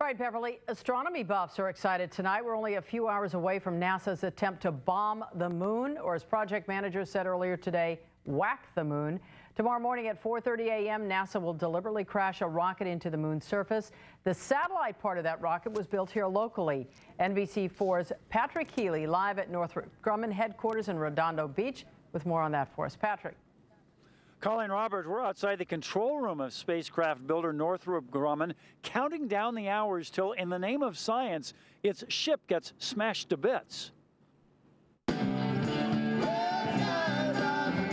All right, Beverly, astronomy buffs are excited tonight. We're only a few hours away from NASA's attempt to bomb the moon, or as project manager said earlier today, whack the moon. Tomorrow morning at 4:30 a.m., NASA will deliberately crash a rocket into the moon's surface. The satellite part of that rocket was built here locally. NBC4's Patrick Healy live at Northrop Grumman headquarters in Redondo Beach with more on that for us. Patrick. Colin, Robert, we're outside the control room of spacecraft builder Northrop Grumman, counting down the hours till, in the name of science, its ship gets smashed to bits.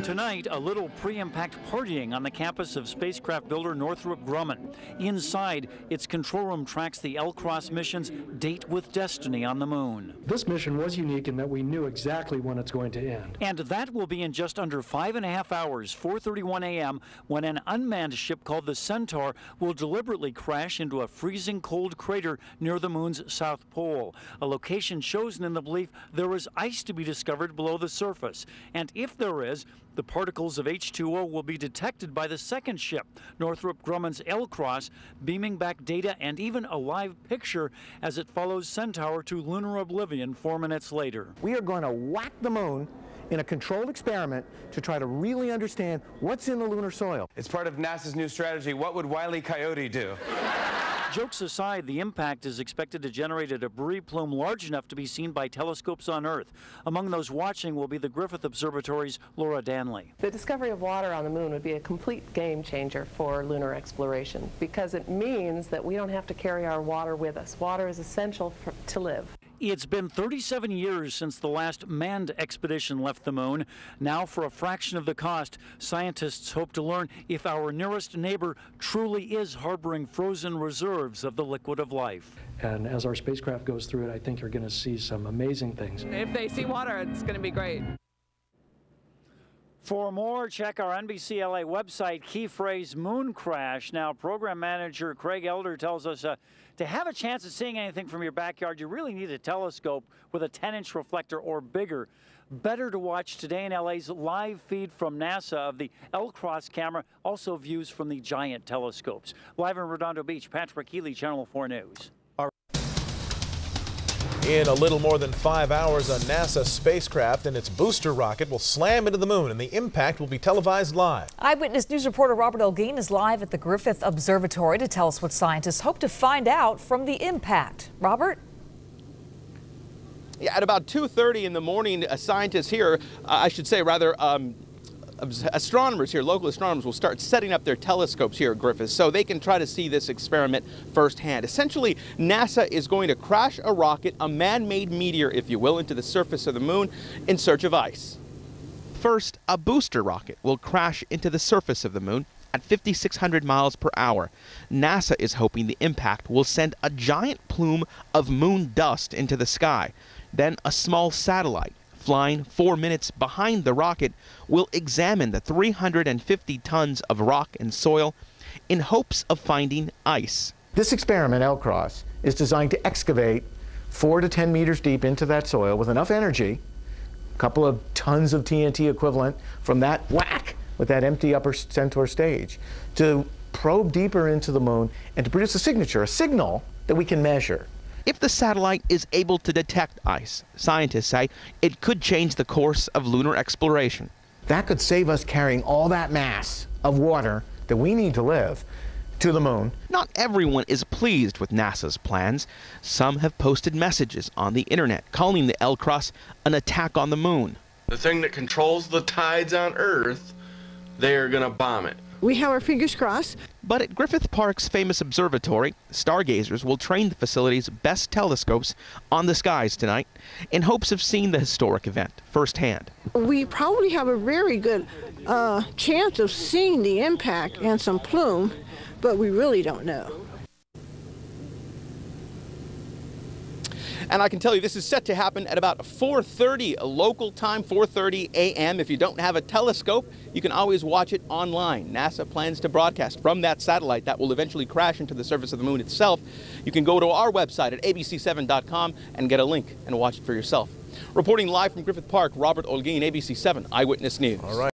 Tonight, a little pre-impact partying on the campus of spacecraft builder Northrop Grumman. Inside, its control room tracks the LCROSS mission's Date with Destiny on the moon. This mission was unique in that we knew exactly when it's going to end. And that will be in just under 5.5 hours, 4:31 a.m., when an unmanned ship called the Centaur will deliberately crash into a freezing cold crater near the moon's south pole, a location chosen in the belief there is ice to be discovered below the surface. And if there is, the particles of H2O will be detected by the second ship, Northrop Grumman's LCROSS, beaming back data and even a live picture as it follows Centaur to lunar oblivion 4 minutes later. We are going to whack the moon in a controlled experiment to try to really understand what's in the lunar soil. It's part of NASA's new strategy. What would Wile E. Coyote do? Jokes aside, the impact is expected to generate a debris plume large enough to be seen by telescopes on Earth. Among those watching will be the Griffith Observatory's Laura Danley. The discovery of water on the moon would be a complete game changer for lunar exploration because it means that we don't have to carry our water with us. Water is essential to live. It's been 37 years since the last manned expedition left the moon. Now, for a fraction of the cost, scientists hope to learn if our nearest neighbor truly is harboring frozen reserves of the liquid of life. And as our spacecraft goes through it, I think you're going to see some amazing things. If they see water, it's going to be great. For more, check our NBC LA website, key phrase moon crash. Now, program manager Craig Elder tells us to have a chance of seeing anything from your backyard, you really need a telescope with a 10-inch reflector or bigger. Better to watch Today in LA's live feed from NASA of the LCROSS camera, also views from the giant telescopes. Live in Redondo Beach, Patrick Healy, Channel 4 News. In a little more than 5 hours, a NASA spacecraft and its booster rocket will slam into the moon, and the impact will be televised live. Eyewitness News reporter Robert Holguin is live at the Griffith Observatory to tell us what scientists hope to find out from the impact. Robert? Yeah, at about 2:30 in the morning, scientists here, astronomers here, local astronomers, will start setting up their telescopes here at Griffith so they can try to see this experiment firsthand. Essentially, NASA is going to crash a rocket, a man-made meteor, if you will, into the surface of the moon in search of ice. First, a booster rocket will crash into the surface of the moon at 5,600 miles per hour. NASA is hoping the impact will send a giant plume of moon dust into the sky. Then a small satellite, flying 4 minutes behind the rocket, will examine the 350 tons of rock and soil in hopes of finding ice. This experiment, LCROSS, is designed to excavate 4 to 10 meters deep into that soil with enough energy, a couple of tons of TNT equivalent from that whack with that empty upper Centaur stage, to probe deeper into the moon and to produce a signature, a signal that we can measure. If the satellite is able to detect ice, scientists say it could change the course of lunar exploration. That could save us carrying all that mass of water that we need to live to the moon. Not everyone is pleased with NASA's plans. Some have posted messages on the internet calling the LCROSS an attack on the moon. The thing that controls the tides on Earth, they are going to bomb it. We have our fingers crossed. But at Griffith Park's famous observatory, stargazers will train the facility's best telescopes on the skies tonight in hopes of seeing the historic event firsthand. We probably have a very good chance of seeing the impact and some plume, but we really don't know. And I can tell you this is set to happen at about 4:30 local time, 4:30 a.m. If you don't have a telescope, you can always watch it online. NASA plans to broadcast from that satellite that will eventually crash into the surface of the moon itself. You can go to our website at abc7.com and get a link and watch it for yourself. Reporting live from Griffith Park, Robert Holguin, ABC7 Eyewitness News. All right.